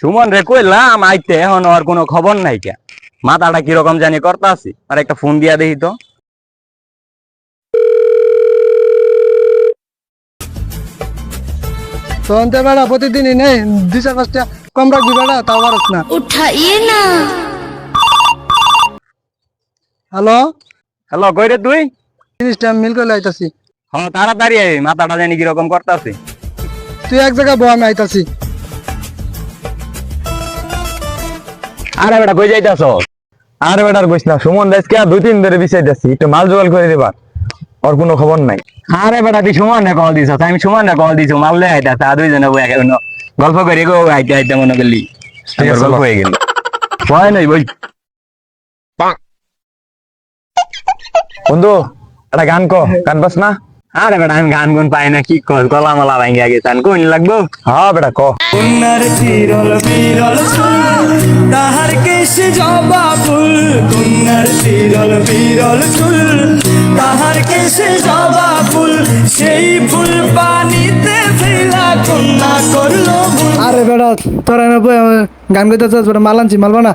সুমন রে কইলাম আইতে, এখন আর কোনো খবর নাই কে। মাথাটা কিরকম জানি করতাছি, আর একটা ফোন দিয়া দেখি তো। তো অন্তে বেড়া প্রতিদিনই নেই 2-4-5টা কম রাখবি বেড়া, তাও পারস না। उठाइए ना। হ্যালো, হ্যালো, কই রে তুই? জিনিসটা মিল করে আইতাছি। হ্যাঁ তাড়াতাড়ি আই, মাথাটা জানি কিরকম করতাছি। তুই এক জায়গায় বল, আমি আইতাছি। আরে বেটা কই যাইতাছ? আরে বেটার কইস না, সুমন দাসকে 2-3 দিন ধরে বিষয় যাচ্ছি, একটু মাল জোগাড় করে দিবা। ওর কোনো খবর নাই। আরে বেটা তুই সুমন রে কল দিছ, আমি সুমন রে কল দিছ, মারলে আইতাছে। আর দুইজনে বই গল্প করে গো আইতে আইতে মনে করলি ঠিক আছে, গল্প হয়ে গেল। ভয় নাই বই। বন্ধু একটা গান গান বাস না। আরে বেটা আমি গান গুন পাই না, কি কর, গলা মালা ভাঙ্গিয়া গেছে। কোন লাগবো? হ্যাঁ বেটা কন্যার চিরল বিরল চুল তাহার কেশ জবা ফুল, কন্যার চিরল বিরল চুল তাহার কেশ জবা ফুল, সেই ফুল পানিতে ফেলা কন্যা করলো ভুল। আরে বেড়া তোরা গান গাইতে চাস বেটা, মাল আনছি, মালবা না।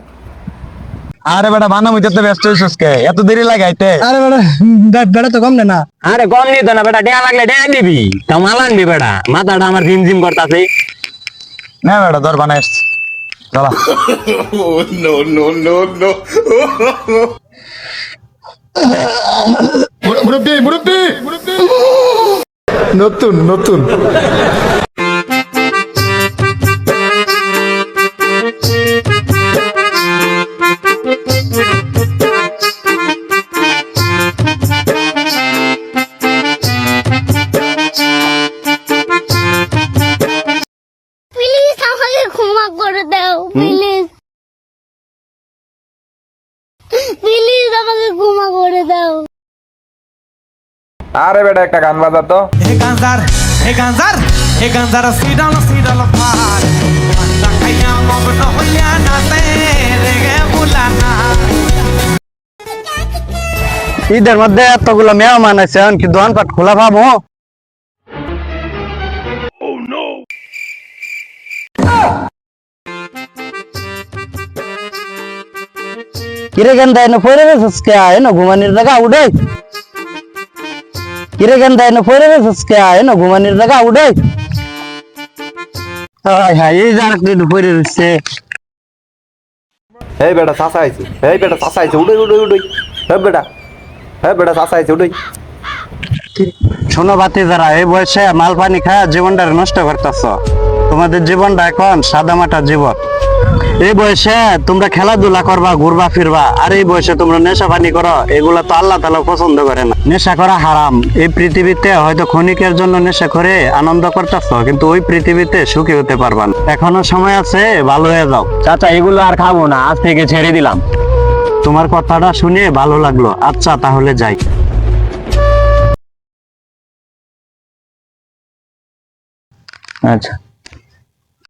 আরে বেটা বানা মুইতে তো ব্যস্ত হইছস কে, এত দেরি লাগে আইতে? আরে বেড়া বেড়া তো কম না। আরে কম নিত না বেটা, ডেয়া লাগলে ডেয়া দিবি, তা মাল আনবি বেটা। মাথাটা আমার ঝিম ঝিম করতাছে। না বেটা ধর বানাইস, চলা। মুরব্বী মুরব্বী নতুন নতুন প্লিজ আমাকে ক্ষমা করে দাও, প্লিজ প্লিজ আমাকে ক্ষমা করে দাও। আরে বেটা একটা গান বাজা তো। হে গাঞ্জার হে গাঞ্জার হে গাঞ্জার সিডাল সিডাল ভার গাঞ্জা খাইয়া মগ্ন হইয়া নাচে রেগে বুলানা। ঈদের মধ্যে এতগুলো মেহমান আছে, কি দোকানপাট খোলা পাবো? কিরে কেন দেয় না পড়ে গেছিস কে? আয় না ঘুমানির জায়গা উঠে। কিরে কেন দেয় না পড়ে গেছিস কে? আয় না ঘুমানির জায়গা উঠে। হায় হায়, এই যারা একটু পড়ে রয়েছে। এই বেটা চাষা আইছে, এই বেটা চাষা আইছে, উড়ই উড়ই উড়ই। হ্যাঁ বেটা চাষা আইছে, উড়ই। শোনো বাতি যারা, এই বয়সে মাল পানি খায় জীবনটা নষ্ট করতেছ। তোমাদের জীবনটা এখন সাদামাটা জীবন। এই বয়সে তোমরা খেলাধুলা করবা, ঘুরবা ফিরবা, আর এই বয়সে তোমরা নেশা পানি করো, এগুলা তো আল্লাহ তাআলা পছন্দ করে না। নেশা করা হারাম। এই পৃথিবীতে হয়তো ক্ষণিকের জন্য নেশা করে আনন্দ করতেছ, কিন্তু ওই পৃথিবীতে সুখী হতে পারবা না। এখনো সময় আছে, ভালো হয়ে যাও। চাচা এগুলো আর খাবো না, আজ থেকে ছেড়ে দিলাম। তোমার কথাটা শুনে ভালো লাগলো। আচ্ছা তাহলে যাই। আচ্ছা।